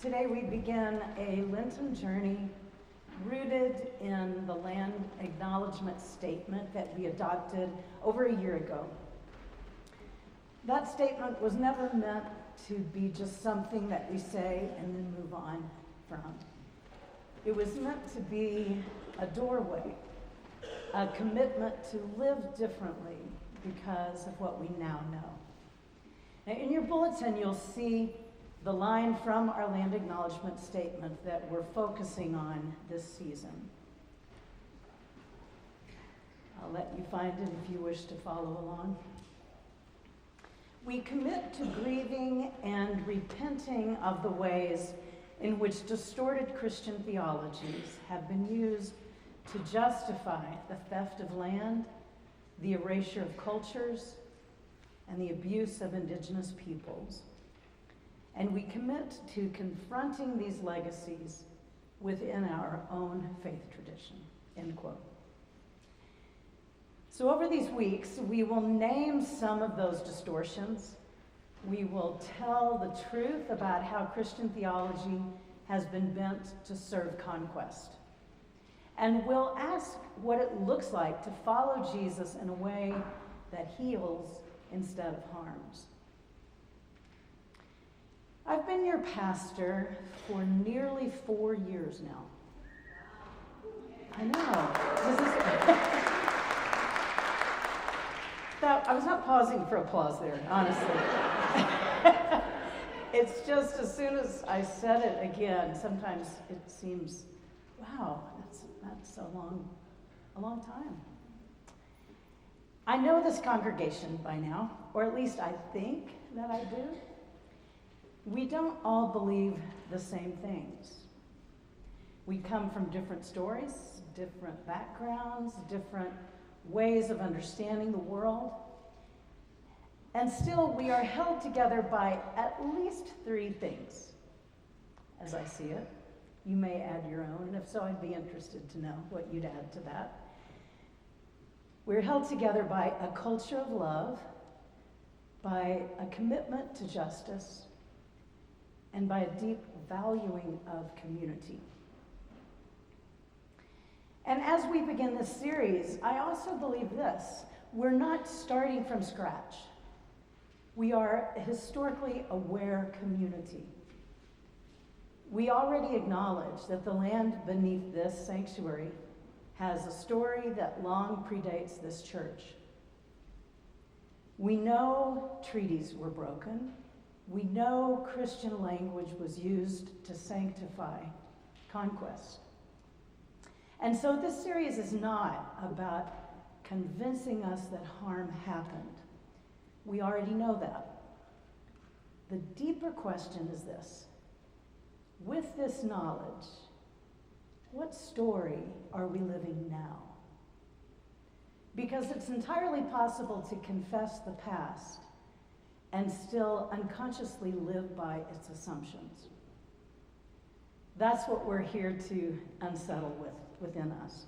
Today we begin a Lenten journey rooted in the Land Acknowledgment statement that we adopted over a year ago. That statement was never meant to be just something that we say and then move on from. It was meant to be a doorway, a commitment to live differently because of what we now know. Now, in your bulletin, you'll see the line from our Land Acknowledgement statement that we're focusing on this season. I'll let you find it if you wish to follow along. We commit to grieving and repenting of the ways in which distorted Christian theologies have been used to justify the theft of land, the erasure of cultures, and the abuse of indigenous peoples. And we commit to confronting these legacies within our own faith tradition, end quote. So over these weeks, we will name some of those distortions. We will tell the truth about how Christian theology has been bent to serve conquest. And we'll ask what it looks like to follow Jesus in a way that heals instead of harms. I've been your pastor for nearly 4 years now. I know. I was not pausing for applause there, honestly. It's just as soon as I said it again, sometimes it seems, wow, that's a long time. I know this congregation by now, or at least I think that I do. We don't all believe the same things. We come from different stories, different backgrounds, different ways of understanding the world. And still, we are held together by at least 3 things, as I see it. You may add your own, and if so, I'd be interested to know what you'd add to that. We're held together by a culture of love, by a commitment to justice, and by a deep valuing of community. And as we begin this series, I also believe this: we're not starting from scratch. We are a historically aware community. We already acknowledge that the land beneath this sanctuary has a story that long predates this church. We know treaties were broken. We know Christian language was used to sanctify conquest. And so this series is not about convincing us that harm happened. We already know that. The deeper question is this: with this knowledge, what story are we living now? Because it's entirely possible to confess the past and still unconsciously live by its assumptions. That's what we're here to unsettle within us.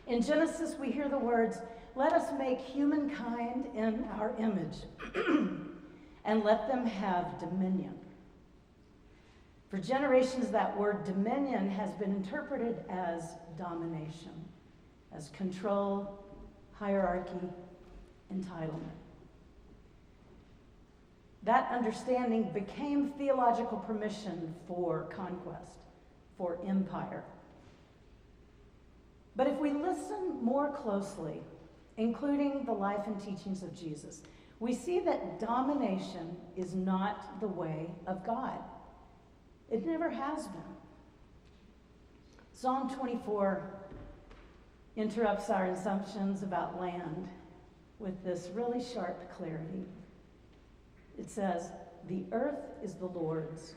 In Genesis, we hear the words, "Let us make humankind in our image, and let them have dominion." For generations, that word dominion has been interpreted as domination, as control, hierarchy, entitlement. That understanding became theological permission for conquest, for empire. But if we listen more closely, including the life and teachings of Jesus, we see that domination is not the way of God. It never has been. Psalm 24 interrupts our assumptions about land with this really sharp clarity. It says, "The earth is the Lord's,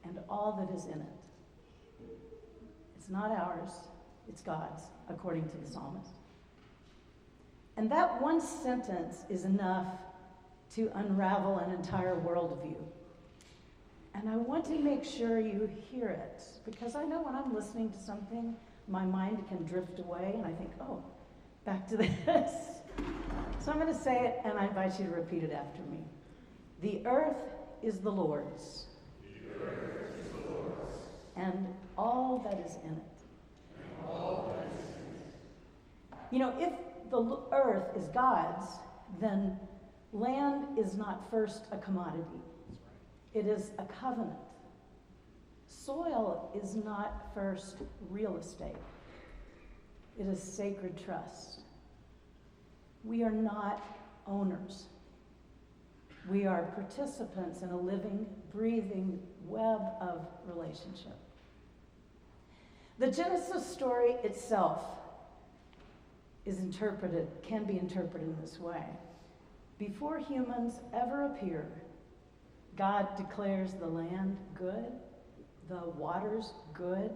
and all that is in it." It's not ours, it's God's, according to the psalmist. And that one sentence is enough to unravel an entire worldview. And I want to make sure you hear it, because I know when I'm listening to something, my mind can drift away, and I think, oh, back to this. So I'm going to say it, and I invite you to repeat it after me. The earth is the Lord's, and all that is in it. You know, if the earth is God's, then land is not first a commodity. It is a covenant. Soil is not first real estate. It is sacred trust. We are not owners. We are participants in a living, breathing web of relationship. The Genesis story itself can be interpreted in this way. Before humans ever appear, God declares the land good, the waters good,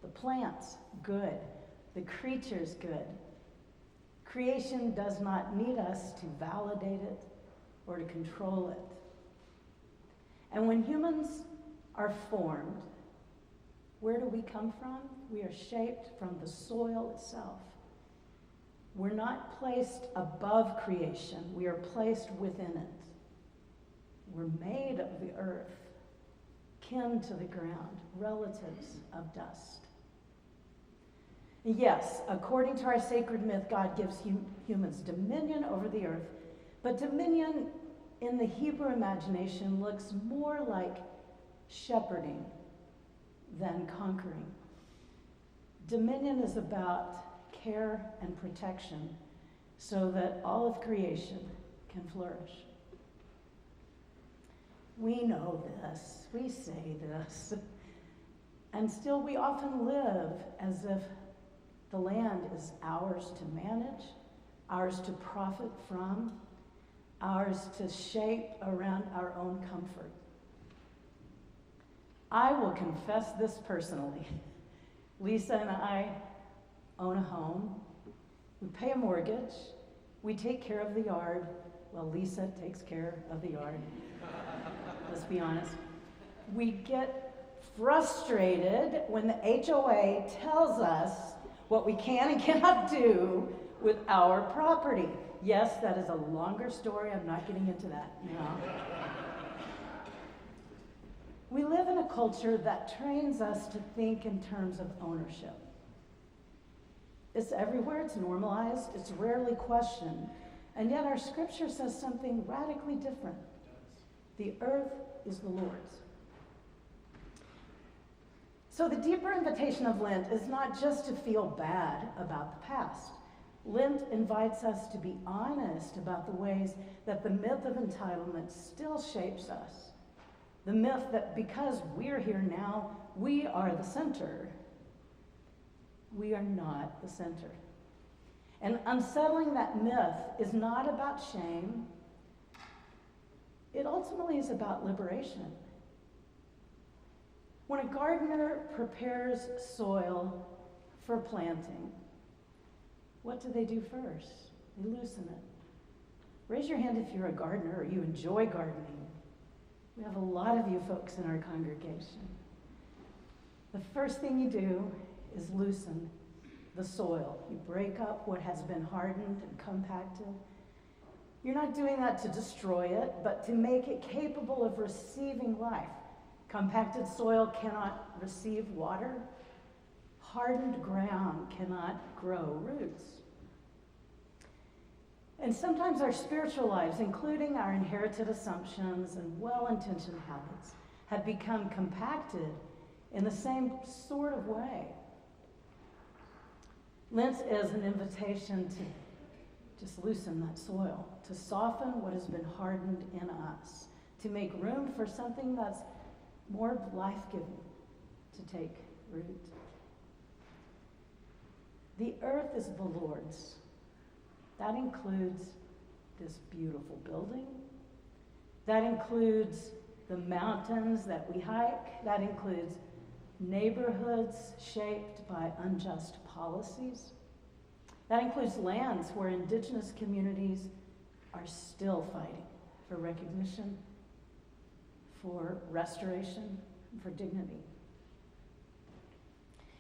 the plants good, the creatures good. Creation does not need us to validate it or to control it. And when humans are formed, where do we come from? We are shaped from the soil itself. We're not placed above creation. We are placed within it. We're made of the earth, kin to the ground, relatives of dust. Yes, according to our sacred myth, God gives humans dominion over the earth, but dominion in the Hebrew imagination looks more like shepherding than conquering. Dominion is about care and protection so that all of creation can flourish. We know this, we say this, and still we often live as if the land is ours to manage, ours to profit from, ours to shape around our own comfort. I will confess this personally. Lisa and I own a home. We pay a mortgage. We take care of the yard. Well, Lisa takes care of the yard. Let's be honest. We get frustrated when the HOA tells us what we can and cannot do with our property. Yes, that is a longer story. I'm not getting into that now. We live in a culture that trains us to think in terms of ownership. It's everywhere, it's normalized, it's rarely questioned, and yet our scripture says something radically different. The earth is the Lord's. So the deeper invitation of Lent is not just to feel bad about the past. Lent invites us to be honest about the ways that the myth of entitlement still shapes us. The myth that because we're here now, we are the center. We are not the center. And unsettling that myth is not about shame. It ultimately is about liberation. When a gardener prepares soil for planting, what do they do first? They loosen it. Raise your hand if you're a gardener or you enjoy gardening. We have a lot of you folks in our congregation. The first thing you do is loosen the soil. You break up what has been hardened and compacted. You're not doing that to destroy it, but to make it capable of receiving life. Compacted soil cannot receive water. Hardened ground cannot grow roots. And sometimes our spiritual lives, including our inherited assumptions and well-intentioned habits, have become compacted in the same sort of way. Lent is an invitation to just loosen that soil, to soften what has been hardened in us, to make room for something that's more life-giving to take root. The earth is the Lord's. That includes this beautiful building. That includes the mountains that we hike. That includes neighborhoods shaped by unjust policies. That includes lands where indigenous communities are still fighting for recognition, for restoration, and for dignity.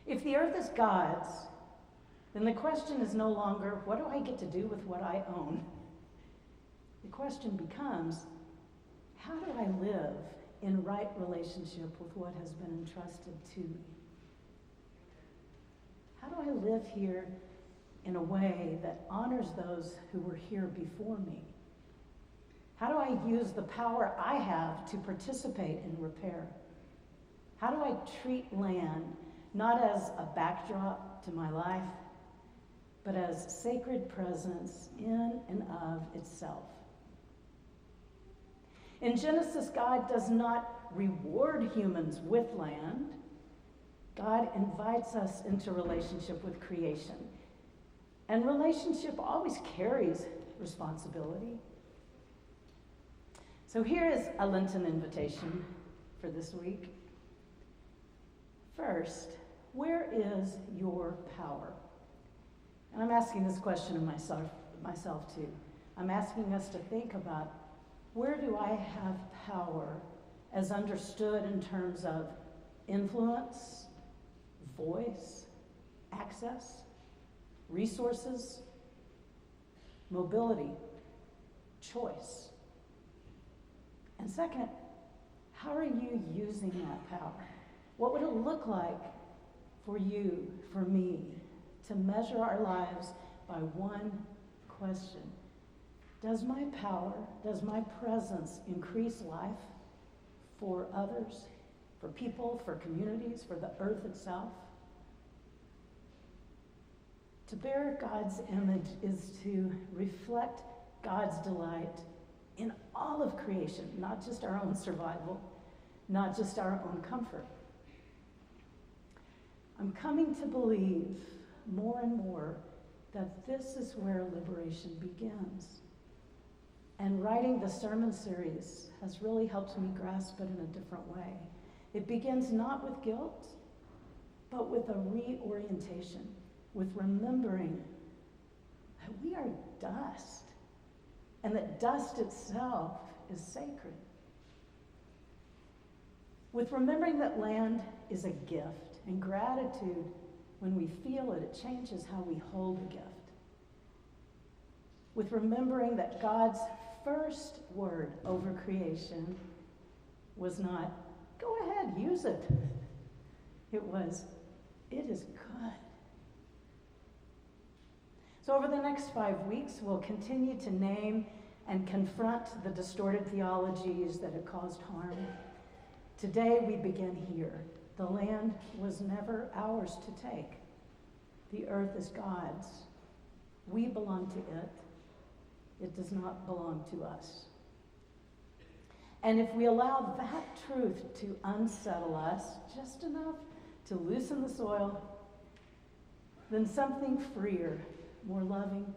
If the earth is God's, then the question is no longer, what do I get to do with what I own? The question becomes, how do I live in right relationship with what has been entrusted to me? How do I live here in a way that honors those who were here before me? How do I use the power I have to participate in repair? How do I treat land not as a backdrop to my life, but as sacred presence in and of itself? In Genesis, God does not reward humans with land. God invites us into relationship with creation. And relationship always carries responsibility. So here is a Lenten invitation for this week. First, where is your power? And I'm asking this question of myself too. I'm asking us to think about, where do I have power as understood in terms of influence, voice, access, resources, mobility, choice? And second, how are you using that power? What would it look like for you, for me, to measure our lives by one question? Does my power, does my presence increase life for others, for people, for communities, for the earth itself? To bear God's image is to reflect God's delight in all of creation, not just our own survival, not just our own comfort. I'm coming to believe more and more that this is where liberation begins. And writing the sermon series has really helped me grasp it in a different way. It begins not with guilt, but with a reorientation, with remembering that we are dust, and that dust itself is sacred. With remembering that land is a gift, and gratitude, when we feel it, it changes how we hold the gift. With remembering that God's first word over creation was not, go ahead, use it. It was, it is good. So over the next 5 weeks, we'll continue to name and confront the distorted theologies that have caused harm. Today we begin here. The land was never ours to take. The earth is God's. We belong to it. It does not belong to us. And if we allow that truth to unsettle us just enough to loosen the soil, then something freer, more loving,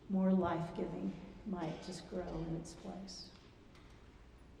more life-giving might just grow in its place.